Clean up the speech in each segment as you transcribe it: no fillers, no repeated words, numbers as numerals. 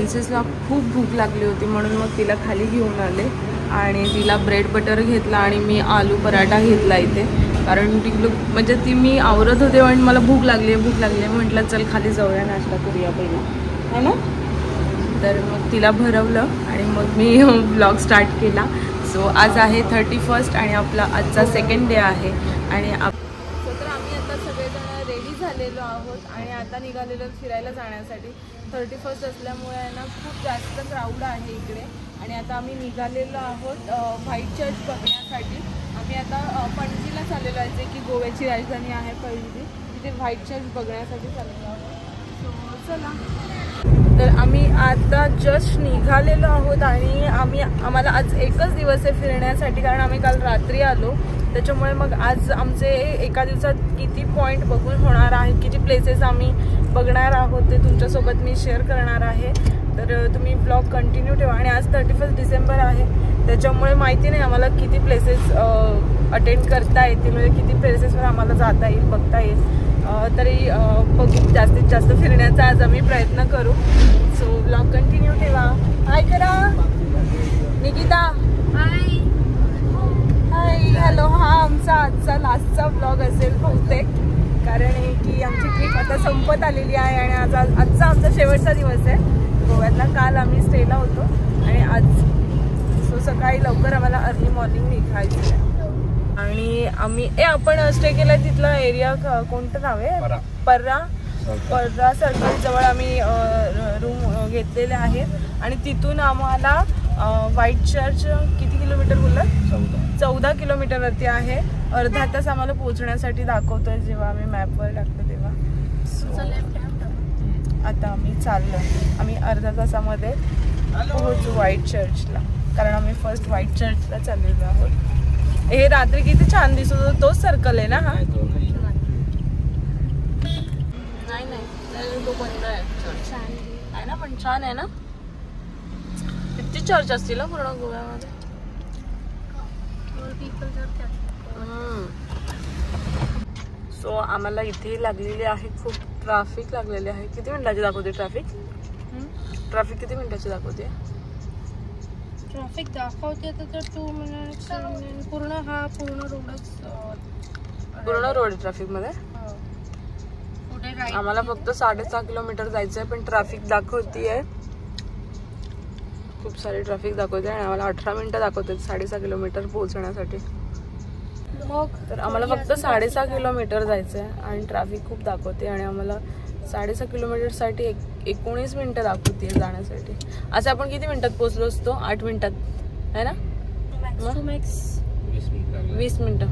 प्रिन्सेसला खूप भूक लागली होती म्हणून मग तिला खाली घेऊन आले आणि तिला ब्रेड बटर घेतला आणि मी आलू पराठा घेतला इथे, कारण ती म्हणजे ती मी आवरत होते आणि मला भूक लागली आहे म्हटलं चल खाली जाऊया नाश्ता करूया पहिला, है ना. तर मग तिला भरवलं आणि मग मी व्लॉग स्टार्ट केला. सो आज आहे 31 आणि आपला आजचा सेकंड डे आहे आणि तर आम्ही आता सगळेजण रेडी झालेलो आहोत आणि आता निघालेलो फिरायला जाण्यासाठी. 31 असल्यामुळे ना खूप जास्त क्राऊड आहे इकडे आणि आता आम्ही निघालेलो आहोत व्हाईट चर्च बघण्यासाठी. आम्ही आता पणजीला चाललेलो आहे, जे की गोव्याची राजधानी आहे पणजी, तिथे व्हाईट चर्च बघण्यासाठी चाललेलो आहोत. सो चला. तर आम्ही आता जस्ट निघालेलो आहोत आणि आम्हाला आज एकच दिवस आहे फिरण्यासाठी, कारण आम्ही काल रात्री आलो. त्याच्यामुळे मग आज आमचे एका दिवसात किती पॉईंट बघून होणार आहे, किती प्लेसेस आम्ही बघणार आहोत ते तुमच्यासोबत मी शेअर करणार आहे. तर तुम्ही ब्लॉग कंटिन्यू ठेवा. आणि आज 31 डिसेंबर आहे, त्याच्यामुळे माहिती नाही आम्हाला किती प्लेसेस अटेंड करता येतील, म्हणजे किती प्लेसेसवर आम्हाला जाता येईल, बघता येईल. तरी बघू, जास्तीत जास्त फिरण्याचा आज आम्ही प्रयत्न करू. सो ब्लॉग कंटिन्यू ठेवा. हाय करा निकिता. हाय हाय हॅलो. हा आमचा आजचा लास्टचा ब्लॉग असेल बहुतेक, कारण की आमची ट्रिप आता संपत आलेली आहे आणि आजचा आमचा शेवटचा दिवस आहे गोव्यातला. काल आम्ही स्टेला होतो आणि आज सो सकाळी लवकर आम्हाला अर्ली मॉर्निंग निघायचं आहे. आणि आम्ही आपण स्टे केला तिथला एरिया कोणतं नाव आहे, पर्रा सर्कल जवळ आम्ही रूम घेतलेले आहेत आणि तिथून आम्हाला व्हाईट चर्च किती किलोमीटर बोललात, 14 किलोमीटरवरती आहे. अर्धा तास आम्हाला पोहोचण्यासाठी दाखवतोय जेव्हा आम्ही मॅपवर टाकतो तेव्हा. आता आम्ही चाललो, आम्ही अर्धा तासामध्ये पोहोचू व्हाईट चर्चला, कारण आम्ही फर्स्ट व्हाईट चर्चला चाललेलो आहोत. हे रात्री किती छान दिसत होतं, तोच सर्कल आहे ना हा? नाही तो बंद आहे चर्च आहे ना, पण छान आहे ना. किती चर्च असतील ना पूर्ण गोव्यामध्ये. सो आम्हाला इथे लागलेली आहे, खूप ट्रॅफिक लागलेली आहे. किती मिनिटाची दाखवते ट्रॅफिक किती मिनिटाची दाखवते? ट्रॅफिक दाखवते तर 2 मिनिट्स पूर्ण रोड ट्रॅफिक मध्ये. आम्हाला फक्त 6.5 किलोमीटर जायचं आहे, पण ट्रॅफिक दाखवतीये, खूप सारी ट्रॅफिक दाखवते आणि आम्हाला 18 मिनिटं दाखवते 6.5 किलोमीटर पोहोचण्यासाठी. तर आम्हाला फक्त 6.5 किलोमीटर जायचं आहे आणि ट्रॅफिक खूप दाखवते आणि आम्हाला 6.5 किलोमीटरसाठी 19 मिनिटं दाखवते जाण्यासाठी. असं आपण किती मिनिटात पोहोचलो असतो? 8 मिनिटात है ना, 20 मिनिटं.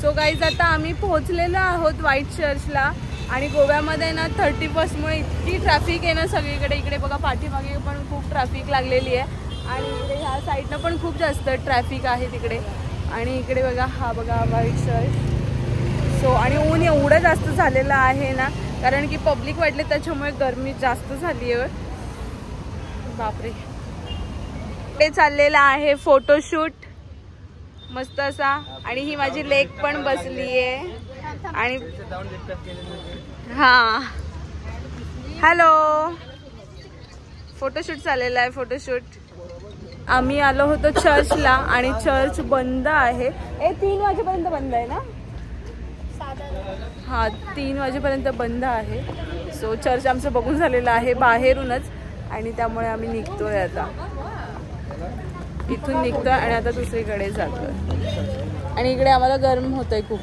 सो गाईज आता आम्ही पोहोचलेलो आहोत व्हाईट चर्चला आणि गोव्यामध्ये ना 31 मुळे इतकी ट्रॅफिक आहे ना सगळीकडे. इकडे बघा पाठीमागे पण खूप ट्रॅफिक लागलेली आहे आणि इकडे ह्या साईडनं पण खूप जास्त ट्रॅफिक आहे तिकडे. आणि इकडे बघा हा बघा व्हाईट चर्च. सो आणि ऊन एवढं जास्त झालेलं आहे ना, कारण की पब्लिक वाढले त्याच्यामुळे गरमी जास्त झाली आहे. बापरे. इकडे चाललेला आहे फोटोशूट मस्त असा आणि ही माझी लेक पण बसली आहे आणि हा हॅलो फोटोशूट चाललेला आहे. फोटोशूट आम्ही आलो होतो चर्चला आणि चर्च बंद आहे. 3 वाजेपर्यंत बंद आहे ना? हा 3 वाजेपर्यंत बंद आहे. सो चर्च आमचं बघून झालेलं आहे बाहेरूनच आणि त्यामुळे आम्ही निघतोय आता, इथून निघतोय आणि आता दुसरीकडे जातोय. आणि इकडे आम्हाला गरम होतंय, खूप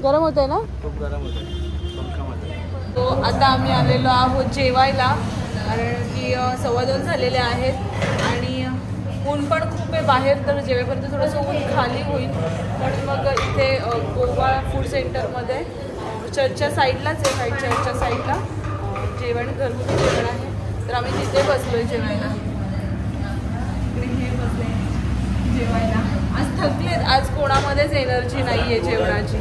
गरम होतंय ना, खूप गरम होतंय. तो आता आम्ही आलेलो आहोत जेवायला, कारण की 2:15 झालेले आहेत आणि ऊन पण खूप आहे बाहेर. तर जेवेपर्यंत थोडंसं ऊन खाली होईल म्हणून मग इथे गोवा फूड सेंटरमध्ये चर्चच्या साईडलाच आहे, व्हाईट चर्चच्या साईडला जेवण घरगुती जेवण आहे. तर आम्ही तिथे बसलोय जेवायला. जेवायला आज थकलेत, आज कोणामध्येच एनर्जी नाही आहे जेवणाची,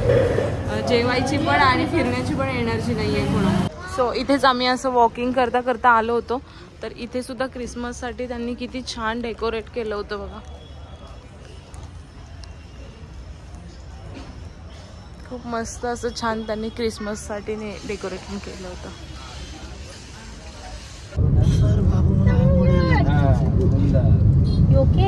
जेवायची पण आणि फिरण्याची पण एनर्जी नाही आहे कोणा. सो इथेच आम्ही असं वॉकिंग करता करता आलो होतो. तर इथे सुद्धा क्रिसमससाठी त्यांनी किती छान डेकोरेट केलं होतं बघा. खूप मस्त असं छान त्यांनी क्रिसमससाठी डेकोरेटिंग केलं होतं. ओके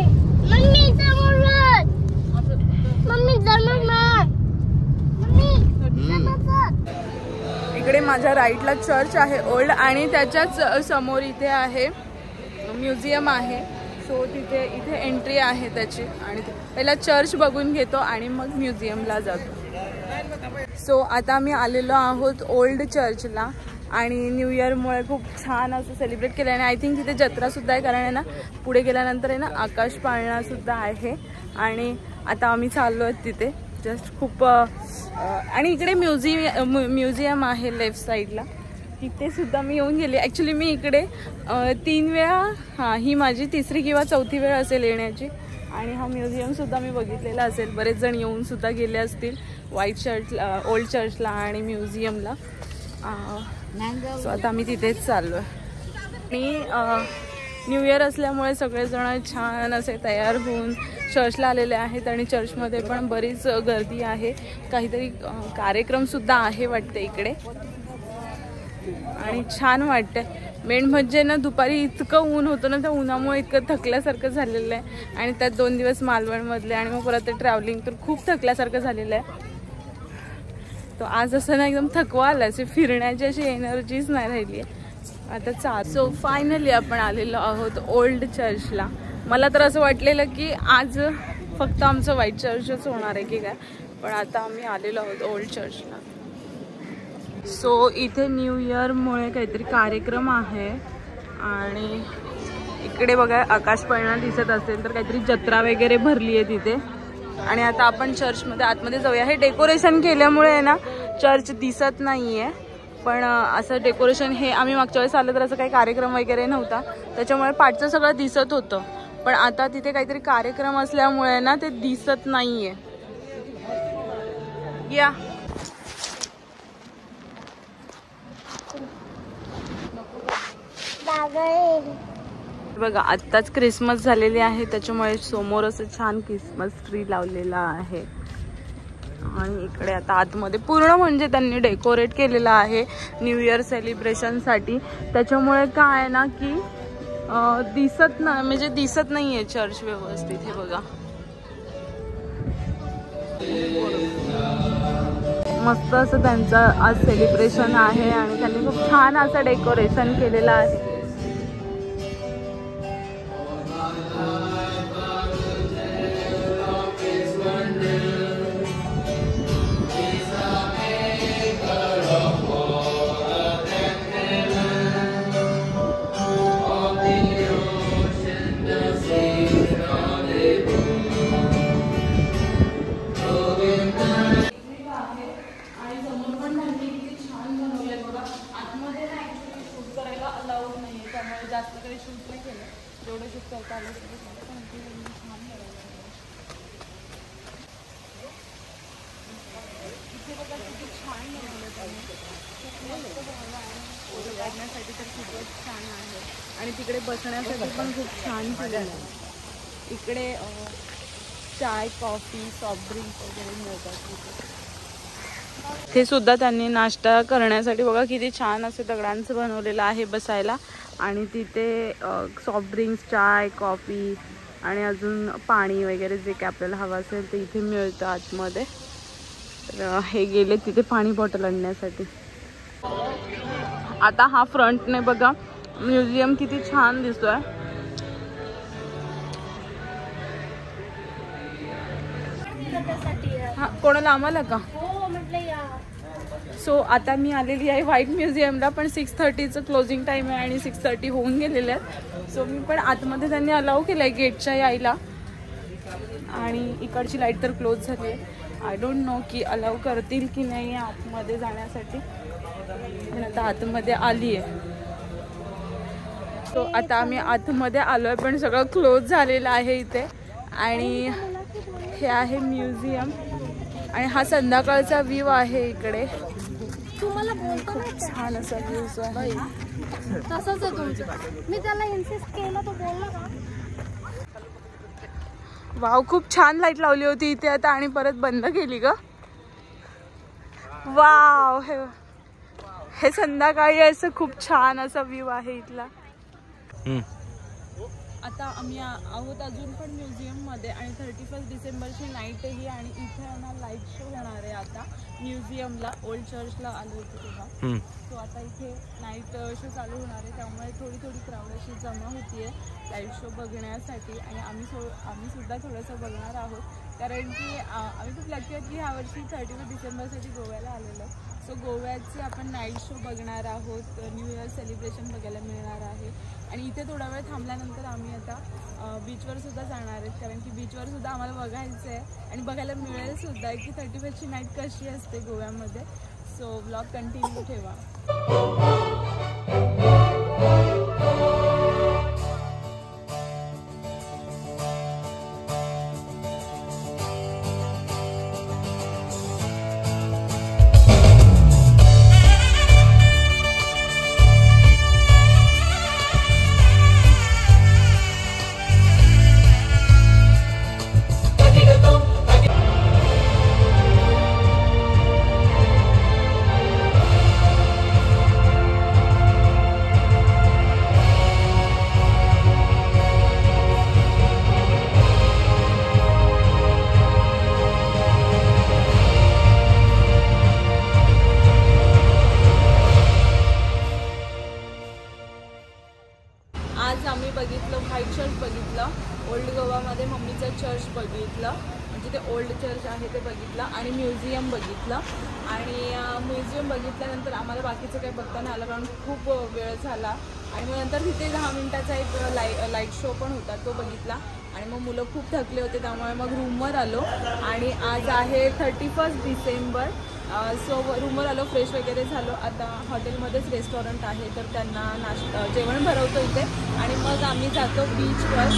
इकडे माझ्या राईटला चर्च आहे ओल्ड आणि त्याच्याच समोर इथे आहे म्युझियम आहे. सो तिथे इथे एंट्री आहे त्याची आणि पहिला चर्च बघून घेतो आणि मग म्युझियमला जातो. सो आता आम्ही आलेलो आहोत ओल्ड चर्चला आणि न्यू इयरमुळे खूप छान असं सेलिब्रेट केलं आणि आय थिंक तिथे जत्रासुद्धा आहे. कारण आहे ना पुढे गेल्यानंतर आहे ना आकाश पाळणासुद्धा आहे आणि आता आम्ही चाललो आहेत तिथे जस्ट खूप आणि इकडे म्युझियम आहे लेफ्ट साईडला. तिथे सुद्धा मी येऊन गेले. ॲक्च्युली मी इकडे 3 वेळा हां ही माझी 3री किंवा 4थी वेळ असेल येण्याची आणि हा म्युझियमसुद्धा मी बघितलेला असेल. बरेच जण येऊनसुद्धा गेले असतील व्हाईट चर्चला ओल्ड चर्चला आणि म्युझियमला. सो आता आम्ही तिथेच चाललो आहे. मी न्यू इयर असल्यामुळे सगळेजण छान असे तयार होऊन चर्चला आलेले आहेत आणि चर्चमध्ये पण बरीच गर्दी आहे. काहीतरी कार्यक्रमसुद्धा आहे वाटते इकडे आणि छान वाटतं. मेन म्हणजे ना दुपारी इतकं ऊन होतं ना त्या उन्हामुळे इतकं थकल्यासारखं झालेलं आहे आणि त्यात 2 दिवस मालवणमधले आणि मग परत ते ट्रॅव्हलिंग तर खूप थकल्यासारखं झालेलं आहे. तो आज असं ना एकदम थकवा आला असे फिरण्याची अशी एनर्जीच नाही राहिली आहे आता. सो फायनली आपण आलेलो आहोत ओल्ड चर्चला. मला तर असं वाटलेलं की आज फक्त आमचं व्हाईट चर्चच होणार आहे की काय, पण आता आम्ही आलेलो आहोत ओल्ड चर्चला. सो इथे न्यू इयरमुळे काहीतरी कार्यक्रम आहे आणि इकडे बघा आकाश पाळणा दिसत असेल तर काहीतरी जत्रा वगैरे भरली आहे तिथे. आणि आता आपण चर्चमध्ये आतमध्ये जाऊया. हे डेकोरेशन केल्यामुळे आहे ना चर्च दिसत नाही आहे, पण असं डेकोरेशन हे आम्ही मागच्या वेळेस आलं तर असं काही कार्यक्रम वगैरे नव्हता त्याच्यामुळे पाठचं सगळं दिसत होतं, पण आता तिथे काहीतरी कार्यक्रम असल्यामुळे ना ते दिसत नाही आहे. या बघा आत्ताच क्रिसमस झालेली आहे त्याच्यामुळे समोर असं छान क्रिसमस ट्री लावलेला आहे आणि इकडे आता आतमध्ये पूर्ण म्हणजे त्यांनी डेकोरेट केलेलं आहे न्यू इयर सेलिब्रेशनसाठी. त्याच्यामुळे काय आहे ना की दिसत नाही म्हणजे दिसत नाही आहे चर्च व्यवस्थित. हे बघा मस्त असं त्यांचं आज सेलिब्रेशन आहे आणि त्यांनी खूप छान असं डेकोरेशन केलेलं आहे. जास्त काही शूट नाही केलं, जेवढं शूट करता आलं तेवढं छान इथे बघा किती छान बनवलं त्यांनी. खूप मस्त बनवलं आणि फोटो काढण्यासाठी तर खूपच छान आहे आणि तिकडे बसण्यासाठी पण खूप छान केलं आहे. इकडे चाय कॉफी सॉफ्ट ड्रिंक्स वगैरे मिळतात. ते सुद्धा त्यांनी नाश्ता करण्यासाठी बघा किती छान असे दगडांचं बनवलेलं आहे बसायला आणि तिथे सॉफ्ट ड्रिंक्स चाय कॉफी आणि अजून पाणी वगैरे जे काही आपल्याला हवं असेल ते इथे मिळतं आतमध्ये. तर हे गेले तिथे पाणी बॉटल आणण्यासाठी. आता हा फ्रंटने बघा म्युझियम किती छान दिसतोय. हा कोणाला आम्हाला का सो आता मी आलेली आहे व्हाईट म्युझियमला, पण 6:30चं क्लोजिंग टाईम आहे आणि 6:30 होऊन गेलेले आहेत. सो मी पण आतमध्ये त्यांनी अलाउ केलं आहे गेटच्या यायला आणि इकडची लाईट तर क्लोज झाली आहे. आय डोंट नो की अलाउ करतील की नाही आतमध्ये जाण्यासाठी, पण आता आतमध्ये आली आहे. सो आता आम्ही आतमध्ये आलो आहे पण सगळं क्लोज झालेलं आहे इथे. आणि हे आहे म्युझियम आणि हा संध्याकाळचा व्ह्यू आहे इकडे. तुम्हाला बोलतो ना खूप छान असा व्ह्यूज आहे. तसंच आहे तुमचं. मी त्याला इन्सिस्ट केलं तो बोलला का. वाव, खूप छान लाईट लावली होती इथे आता आणि परत बंद केली ग. वाव, हे संध्याकाळी असं खूप छान असा व्ह्यू आहे इथला. आता आम्ही आहोत अजून पण म्युझियममध्ये आणि 31 डिसेंबरची नाईटही आणि इथे ना लाईट शो होणार आहे आता म्युझियमला. ओल्ड चर्चला आलो होतो तेव्हा. सो आता इथे नाईट शो चालू होणार आहे त्यामुळे थोडी क्राऊड अशी जमा होती आहे लाईट शो बघण्यासाठी. आणि आम्ही सुद्धा थोडंसं बघणार आहोत कारण की आम्ही खूप लकी आहोत की ह्यावर्षी 31 डिसेंबरसाठी गोव्याला आलेलो. सो गोव्याचे आपण नाईट शो बघणार आहोत. न्यू इयर सेलिब्रेशन बघायला मिळणार आहे. आणि इथे थोडा वेळ थांबल्यानंतर आम्ही आता बीचवर सुद्धा जाणार आहेत कारण की बीचवर सुद्धा आम्हाला बघायचं आहे आणि बघायला मिळेल सुद्धा की 31ची नाईट कशी असते गोव्यामध्ये. सो व्लॉग कंटिन्यू ठेवा. आज आम्ही बघितलं व्हाईट चर्च बघितलं, ओल्ड गोवामध्ये मम्मीचं चर्च बघितलं म्हणजे ते ओल्ड चर्च आहे ते बघितलं आणि म्युझियम बघितलं. आणि म्युझियम बघितल्यानंतर आम्हाला बाकीचं काही बघता नाही आलं कारण खूप वेळ झाला. आणि मग नंतर तिथे 10 मिनिटाचा एक लाईट शो पण होता तो बघितला. आणि मग मुलं खूप थकले होते त्यामुळे मग रूमवर आलो. आणि आज आहे 31 डिसेंबर. सो रूमवर आलो, फ्रेश वगैरे झालो. आता हॉटेलमध्येच रेस्टॉरंट आहे तर त्यांना जेवण भरवतो इथे आणि मग आम्ही जातो बीचवर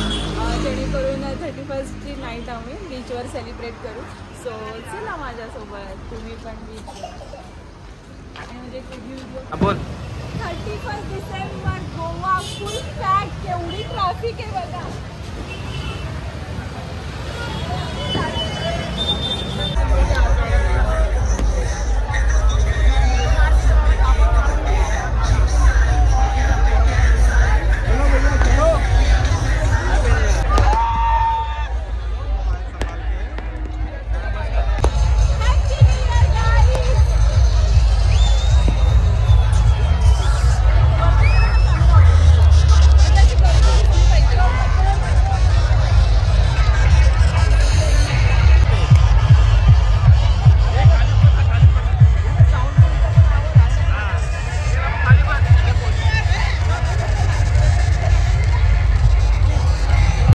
जेणेकरून 31ची नाईट आम्ही बीचवर सेलिब्रेट करू. सो चला माझ्यासोबत तुम्ही पण बीचवर. आणि म्हणजे 31 डिसेंबर गोवा फुल पॅक. केवढी ट्रॅफिक आहे बघा.